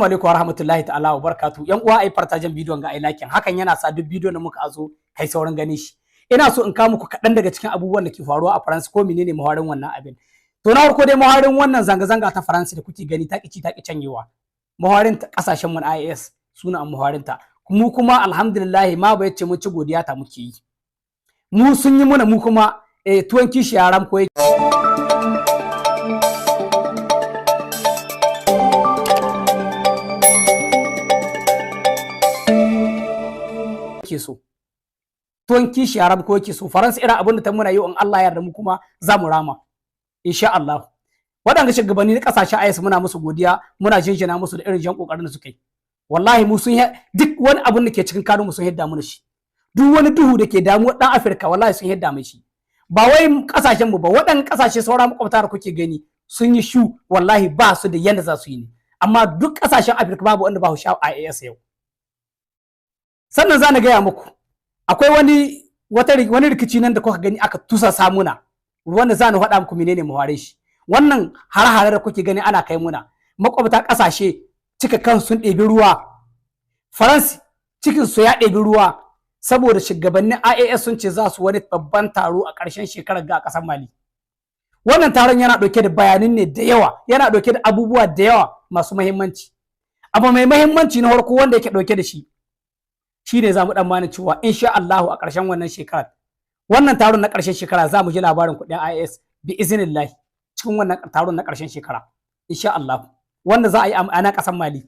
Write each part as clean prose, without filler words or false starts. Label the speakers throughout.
Speaker 1: Assalamu alaikum wa rahmatullahi ta'ala wa barakatuh. Yan uwa ai fartajen bidiyon ga ai lakin. Hakan yana sa duk bidiyon da muka azo kai sauran gani shi. Ina so in kawo muku kaɗan daga cikin abubuwan da ke faruwa a Faransa ko menene muhawarin wannan abin. To na farko dai muhawarin wannan zanga-zanga ta Faransa da kuke gani ta kici ta ki canyewa. Muhawarin ta kasashen mu na IAS suna muhawarin ta. Mu kuma alhamdulillah ma ba yace mun ci godiya ta muke yi. Mu sun yi muna mu kuma tuwon kishi yaran ko yake so. Tuwon kishi yaran ko yake so. Faransa irin abin da ta muna yau in Allah ya yarda mu kuma za mu rama. Insha Allah. Waɗanda shugabanni na ƙasashen IAS muna musu godiya, muna jinjina musu da irin jan ƙoƙarin da suka yi. Wallahi mu sun duk wani abin da ke cikin kanu mu sun yadda mu shi. Duk wani duhu da ke damuwar ɗan Afirka wallahi sun yadda mu shi. Ba wai ƙasashen mu ba, waɗannan ƙasashe sauran makwabta da kuke gani sun yi shu wallahi ba su da yanda za su yi ne. Amma duk ƙasashen Afirka babu wanda ba sha IAS yau. Sannan za na gaya muku akwai wani rikici nan da kuka gani aka tusa samuna wanda za na faɗa muku menene mu ware shi. Wannan har-hare da kuke gani ana kai muna makwabta ƙasashe cika kan sun ɗebi ruwa. Faransa cikin su ya ɗebi ruwa saboda shugabannin IAS sun ce za su wani babban taro a ƙarshen shekarar ga ƙasar Mali. Wannan taron yana ɗauke da bayanin ne da yawa, yana ɗauke da abubuwa da yawa masu muhimmanci. Abu mai muhimmanci na farko wanda yake ɗauke da shi shine za mu tsammanin cewa insha Allahu a ƙarshen wannan shekarar, wannan taron na ƙarshen shekara za mu ji labarin kuɗin IAS bi iznillahi cikin wannan taron na ƙarshen shekara insha Allah wanda za a yi a nan ƙasar Mali.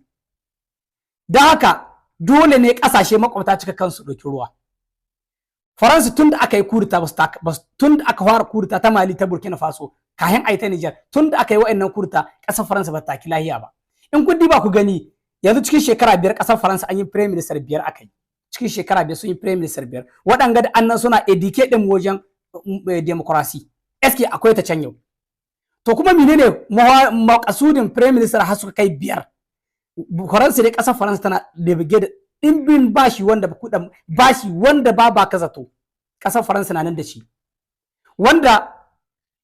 Speaker 1: Don haka dole ne ƙasashe makwabta cika kansu ɗauki ruwa. Faransa tun da aka yi kurita tun da aka fara kurita ta Mali ta Burkina Faso kayan ai ta Niger tun da aka yi wa'annan kurita ƙasar Faransa ba ta ki lahiya ba. In kun diba ku gani yanzu cikin shekara biyar ƙasar Faransa an yi prime minister biyar aka yi. Cikin shekara biyar sun yi prime minister biyar. Waɗanga da annan suna educate ɗin wajen demokrasi. Eske akwai ta can yau. To kuma menene makasudin prime minister har suka kai biyar. Faransa dai ƙasar Faransa tana da ɗimbin bashi wanda ba ka zato. Ƙasar Faransa na nan da shi. Wanda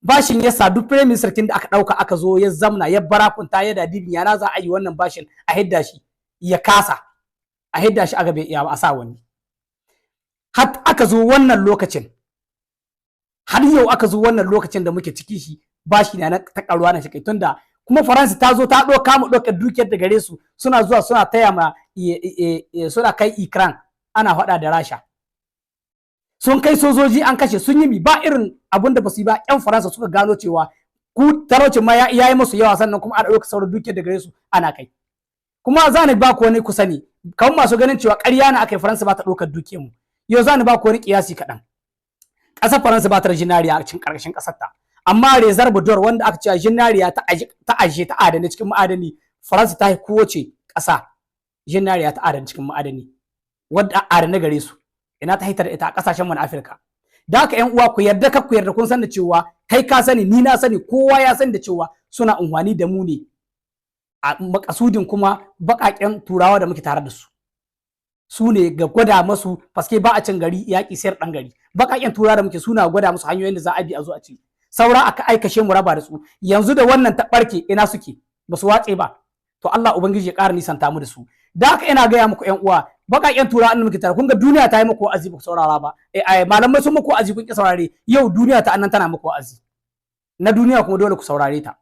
Speaker 1: bashin ya sa duk prime minister kin da aka ɗauka aka zo ya zamna ya barakunta ya da dibin yana za a yi wannan bashin a hidda shi ya kasa a hidda shi aga bai iya ba a sa wani. Har aka zo wannan lokacin har yau aka zo wannan lokacin da muke ciki shi bashi na ta karuwa na shi kai tunda kuma Faransa ta zo ta ɗauka dukiyar da gare su suna zuwa suna taya ma suna kai Ukraine ana faɗa da Rasha. Sun kai sojoji an kashe sun yi mi ba irin abin da ba su yi ba. Yan Faransa suka gano cewa ku talaucin ma ya yi musu yawa sannan kuma ana ɗauka sauran dukiyar da gare su ana kai. Kuma za ni ba ku wani ku sani kawai masu ganin cewa ƙarya na aka yi Faransa ba ta ɗaukar dukiyar mu. Yau za ni ba ku wani ƙiyasi kaɗan. Ƙasar Faransa ba ta da jinariya a cikin ƙarƙashin ƙasar ta. Amma reserve d'or wanda aka ce jinariya ta aje ta adana cikin ma'adani Faransa ta yi kowace ƙasa jinariya ta adana cikin ma'adani wadda adana gare su ina ta hitar ita a ƙasashen mu na Afirka. Da haka ƴan uwa ku yarda kun san da cewa kai ka sani ni na sani kowa ya sani da cewa suna unhwani da mu ne a makasudin kuma baƙaƙen turawa da muke tare da su. Su ne ga gwada masu paske ba a cin gari yaƙi sayar ɗan gari. Baƙaƙen turawa da muke suna gwada musu hanyoyin da za a bi a zo a ci. Saura aka aikashe mu raba da su yanzu da wannan ta barke ina suke ba su watse ba. To Allah ubangiji ya ƙara nisanta mu da su. Da haka ina gaya muku ƴan uwa baƙaƙen turawa da muke tare kun ga duniya ta yi muku wa'azi ba ku saurara ba. Malamai sun muku wa'azi kun ki saurare yau duniya ta annan tana muku wa'azi. Na duniya kuma dole ku saurare ta.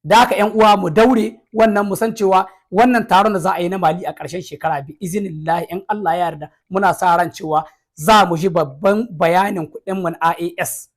Speaker 1: Da haka ƴan uwa mu daure wannan mu san cewa wannan taron da za a yi na Mali a ƙarshen shekara bi izinillahi in Allah ya yarda muna sa ran cewa za mu ji babban bayanin kuɗin mu na IAS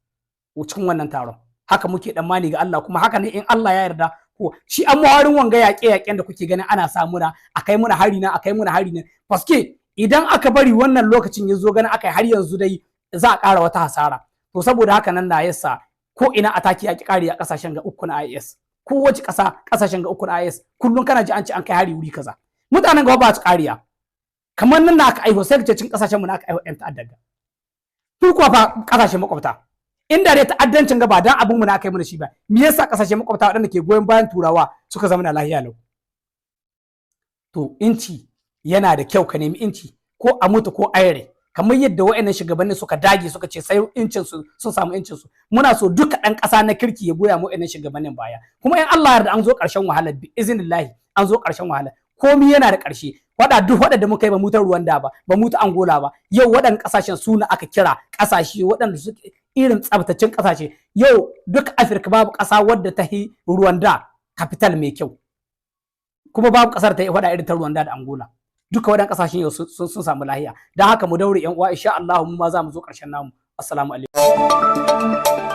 Speaker 1: cikin wannan taron. Haka muke tsammani ga Allah kuma haka ne in Allah ya yarda ko shi an muharin wanga yaƙe-yaƙen da kuke ganin ana samu na akai muna hari na akai muna hari na paske idan aka bari wannan lokacin ya zo ganin akai har yanzu dai za a ƙara wata hasara. To saboda haka nan na yasa ko ina ataki yaƙi ƙari a ƙasashen ga uku na IAS. Kowace ƙasa ƙasashen ga uku na IAS kullum kana ji an ce an kai hari wuri kaza. Mutanen gaba ba su ƙariya. Kamar nan na aka aiho sai kace cin ƙasashen mu na aka aiho ƴan ta'adda. Ku kuwa fa ƙasashen makwabta. Inda dai ta'addancin gaba dan abun mu na kai mu da shi ba. Me yasa ƙasashen makwabta waɗanda ke goyon bayan turawa suka zama na lahiya lau? To inci yana da kyau ka nemi inci ko a mutu ko ayare. Kamar yadda wa'annan shugabanni suka dage suka ce sai incin su sun samu incin su. Muna so duka ɗan ƙasa na kirki ya goya mu wa'annan shugabannin baya. Kuma in Allah ya yarda an zo ƙarshen wahala bi iznillahi an zo ƙarshen wahala komi yana da ƙarshe. Wada duk waɗanda muka yi ba mu ta Rwanda ba, ba mu ta Angola ba. Yau waɗannan ƙasashen su aka kira ƙasashe waɗanda suke irin tsabtacin ƙasashe. Yau duk Afirka babu ƙasa wadda ta yi Rwanda capital mai kyau. Kuma babu ƙasar ta yi faɗa irin ta Rwanda da Angola. Duka waɗannan ƙasashen yau sun samu lahiya. Don haka mu daure ƴan uwa insha Allah mu ma za mu zo ƙarshen namu. Assalamu alaikum.